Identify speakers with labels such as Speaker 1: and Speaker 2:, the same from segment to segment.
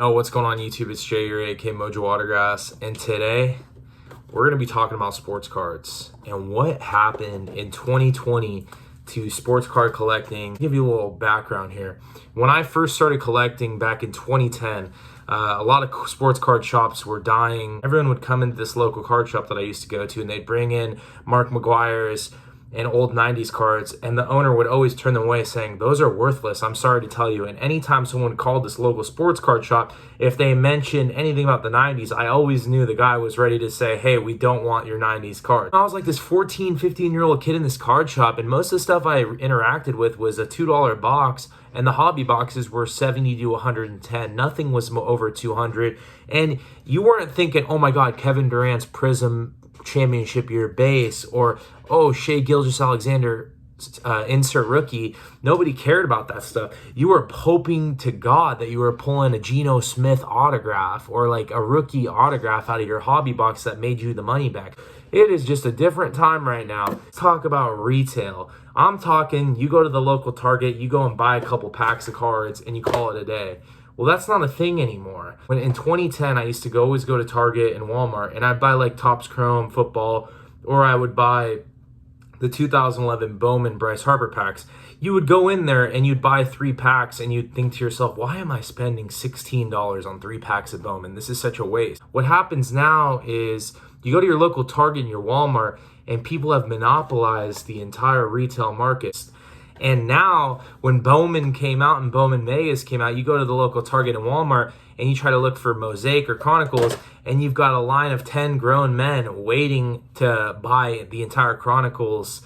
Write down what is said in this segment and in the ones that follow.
Speaker 1: Oh, what's going on YouTube? It's Jay, your AK Mojo Watergrass, and today we're going to be talking about sports cards and what happened in 2020 to sports card collecting. I'll give you a little background here. When I first started collecting back in 2010, a lot of sports card shops were dying. Everyone would come into this local card shop that I used to go to, and they'd bring in Mark McGwire's and old 90s cards, and the owner would always turn them away saying, those are worthless, I'm sorry to tell you. And anytime someone called this local sports card shop, if they mentioned anything about the 90s, I always knew the guy was ready to say, hey, we don't want your 90s card. I was like this 14, 15-year-old kid in this card shop, and most of the stuff I interacted with was a $2 box, and the hobby boxes were 70 to 110. Nothing was over 200. And you weren't thinking, oh my God, Kevin Durant's Prism championship year base, or oh, Shea Gilgeous-Alexander insert rookie. Nobody cared about that stuff. You were hoping to God that you were pulling a Geno Smith autograph or like a rookie autograph out of your hobby box that made you the money back. It is just a different time right now. Let's talk about retail. I'm talking, you go to the local Target, you go and buy a couple packs of cards and you call it a day. Well, that's not a thing anymore. When in 2010, I used to always go to Target and Walmart, and I'd buy like Topps Chrome football, or I would buy the 2011 Bowman Bryce Harper packs. You would go in there and you'd buy 3 packs, and you'd think to yourself, why am I spending $16 on 3 packs of Bowman? This is such a waste. What happens now is you go to your local Target and your Walmart, and people have monopolized the entire retail market. And now, when Bowman came out and Bowman Megas came out, you go to the local Target and Walmart and you try to look for Mosaic or Chronicles, and you've got a line of 10 grown men waiting to buy the entire Chronicles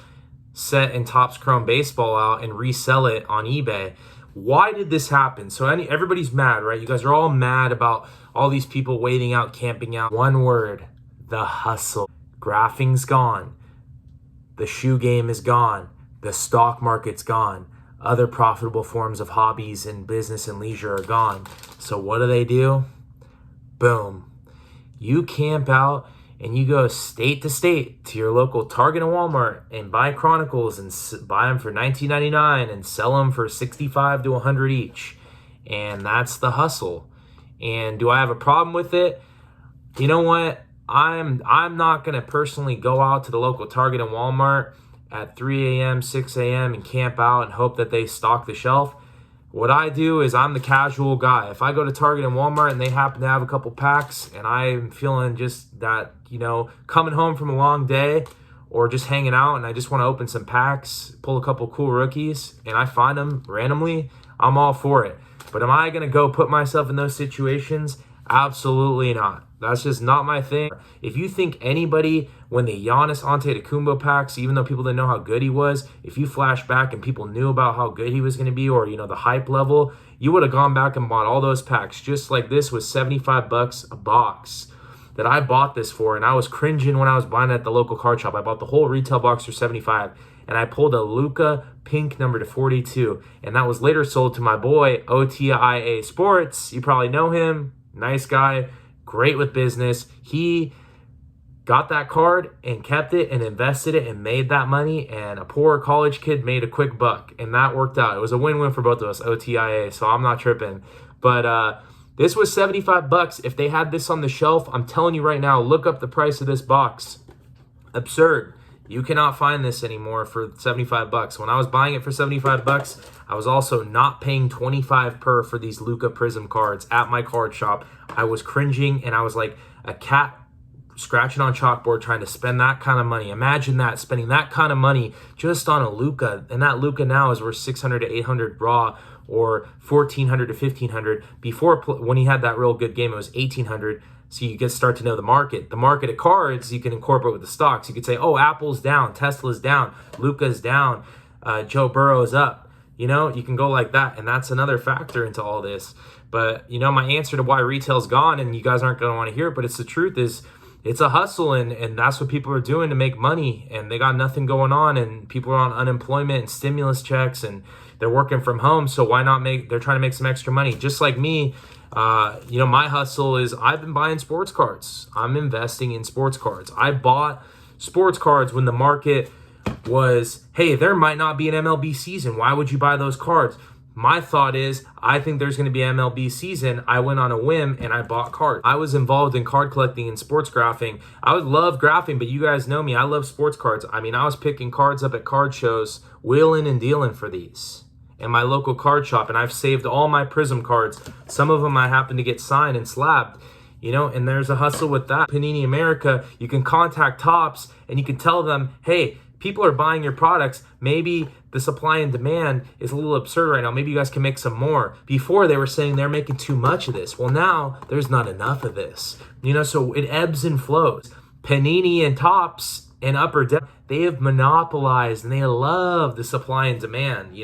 Speaker 1: set in Topps Chrome baseball out and resell it on eBay. Why did this happen? So everybody's mad, right? You guys are all mad about all these people waiting out, camping out. One word, the hustle. Graphing's gone. The shoe game is gone. The stock market's gone. Other profitable forms of hobbies and business and leisure are gone. So what do? Boom. You camp out and you go state to state to your local Target and Walmart and buy Chronicles and buy them for $19.99 and sell them for $65 to $100 each. And that's the hustle. And do I have a problem with it? You know what? I'm not going to personally go out to the local Target and Walmart at 3 a.m., 6 a.m. and camp out and hope that they stock the shelf. What I do is I'm the casual guy. If I go to Target and Walmart and they happen to have a couple packs and I'm feeling just that, coming home from a long day or just hanging out and I just want to open some packs, pull a couple cool rookies, and I find them randomly, I'm all for it. But am I going to go put myself in those situations? Absolutely not. That's just not my thing. If you think anybody, when the Giannis Antetokounmpo packs, even though people didn't know how good he was, if you flash back and people knew about how good he was going to be, or the hype level, you would have gone back and bought all those packs. Just like this was $75 a box that I bought this for, and I was cringing when I was buying it at the local card shop. I bought the whole retail box for $75, and I pulled a Luka pink number to 42, and that was later sold to my boy OTIA Sports. You probably know him. Nice guy. Great with business. He got that card and kept it and invested it and made that money, and a poor college kid made a quick buck, and that worked out. It was a win-win for both of us, OTIA, so I'm not tripping. But this was $75. If they had this on the shelf, I'm telling you right now, look up the price of this box. Absurd. You cannot find this anymore for $75. When I was buying it for $75, I was also not paying $25 per for these Luka Prism cards at my card shop. I was cringing, and I was like a cat scratching on chalkboard trying to spend that kind of money. Imagine that, spending that kind of money just on a Luka, and that Luka now is worth $600 to $800 raw, or $1,400 to $1,500. Before, when he had that real good game, it was $1,800. So you start to know the market. The market of cards, you can incorporate with the stocks. You could say, oh, Apple's down, Tesla's down, Luka's down, Joe Burrow's up. You can go like that, and that's another factor into all this. But, my answer to why retail's gone, and you guys aren't going to want to hear it, but it's the truth, is it's a hustle, and that's what people are doing to make money, and they got nothing going on, and people are on unemployment and stimulus checks, and they're working from home, so why not they're trying to make some extra money. Just like me, my hustle is I've been buying sports cards. I'm investing in sports cards. I bought sports cards when the market was, hey, there might not be an MLB season. Why would you buy those cards? My thought is, I think there's going to be MLB season. I went on a whim and I bought cards. I was involved in card collecting and sports graphing. I would love graphing, but you guys know me. I love sports cards. I mean, I was picking cards up at card shows, wheeling and dealing for these in my local card shop, and I've saved all my Prism cards. Some of them I happen to get signed and slabbed, and there's a hustle with that. Panini America, you can contact Topps and you can tell them, hey, people are buying your products. Maybe the supply and demand is a little absurd right now. Maybe you guys can make some more. Before they were saying they're making too much of this. Well, now there's not enough of this. So it ebbs and flows. Panini and Topps and Upper Deck, they have monopolized and they love the supply and demand.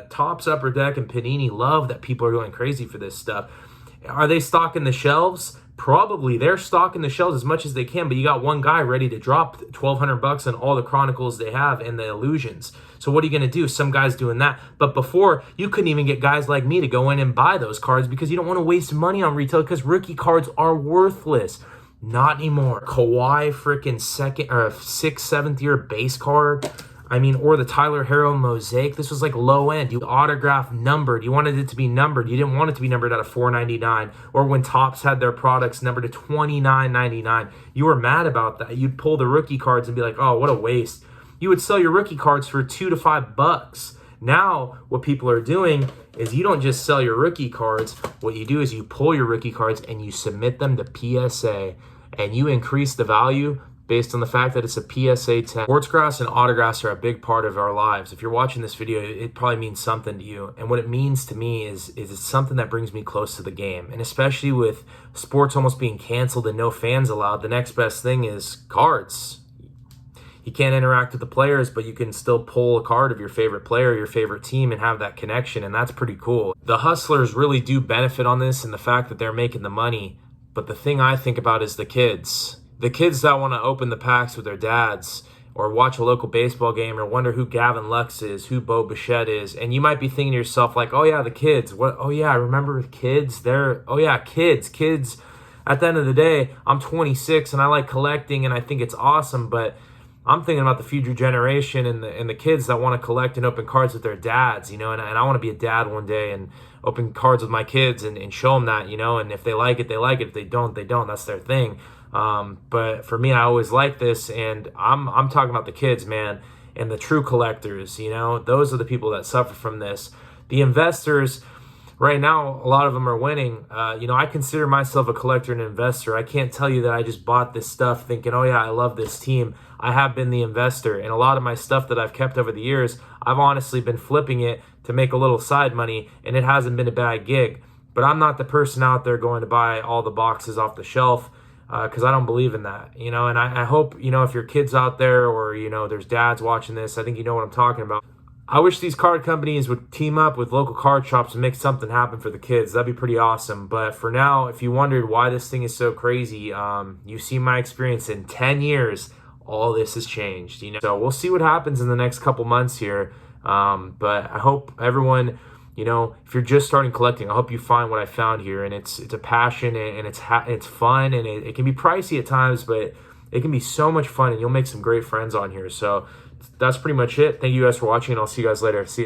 Speaker 1: Topps, Upper Deck, and Panini love that people are going crazy for this stuff. Are they stocking the shelves? Probably. They're stocking the shelves as much as they can, but you got one guy ready to drop $1,200 on all the Chronicles they have and the Illusions. So what are you going to do? Some guy's doing that. But before, you couldn't even get guys like me to go in and buy those cards because you don't want to waste money on retail because rookie cards are worthless. Not anymore. Kawhi freaking sixth, seventh year base card. Or the Tyler Herro Mosaic. This was like low end. You autograph numbered. You wanted it to be numbered. You didn't want it to be numbered out of $4.99. Or when Topps had their products numbered to $29.99. You were mad about that. You'd pull the rookie cards and be like, oh, what a waste. You would sell your rookie cards for $2 to $5. Now, what people are doing is you don't just sell your rookie cards. What you do is you pull your rookie cards and you submit them to PSA. And you increase the value based on the fact that it's a PSA 10. Sports graphs and autographs are a big part of our lives. If you're watching this video, it probably means something to you. And what it means to me is it's something that brings me close to the game. And especially with sports almost being canceled and no fans allowed, the next best thing is cards. You can't interact with the players, but you can still pull a card of your favorite player, your favorite team, and have that connection, and that's pretty cool. The hustlers really do benefit on this and the fact that they're making the money. But the thing I think about is the kids. The kids that want to open the packs with their dads or watch a local baseball game or wonder who Gavin Lux is, who Bo Bichette is. And you might be thinking to yourself like, oh yeah, the kids. What? Oh yeah, I remember kids. Kids. At the end of the day, I'm 26 and I like collecting and I think it's awesome, but I'm thinking about the future generation and the kids that want to collect and open cards with their dads, and I want to be a dad one day and open cards with my kids and show them that, and if they like it, they like it. If they don't, they don't. That's their thing. But for me, I always like this, and I'm talking about the kids, man, and the true collectors. Those are the people that suffer from this. The investors, right now, a lot of them are winning. I consider myself a collector and investor. I can't tell you that I just bought this stuff thinking, oh yeah, I love this team. I have been the investor, and a lot of my stuff that I've kept over the years, I've honestly been flipping it to make a little side money, and it hasn't been a bad gig. But I'm not the person out there going to buy all the boxes off the shelf because I don't believe in that, and I hope, if your kids out there or, there's dads watching this, I think you know what I'm talking about. I wish these card companies would team up with local card shops and make something happen for the kids. That'd be pretty awesome. But for now, if you wondered why this thing is so crazy, you see my experience in 10 years, all this has changed, So we'll see what happens in the next couple months here. But I hope everyone, if you're just starting collecting, I hope you find what I found here. And it's a passion and it's fun and it can be pricey at times, but it can be so much fun and you'll make some great friends on here. So that's pretty much it. Thank you guys for watching and I'll see you guys later. See ya.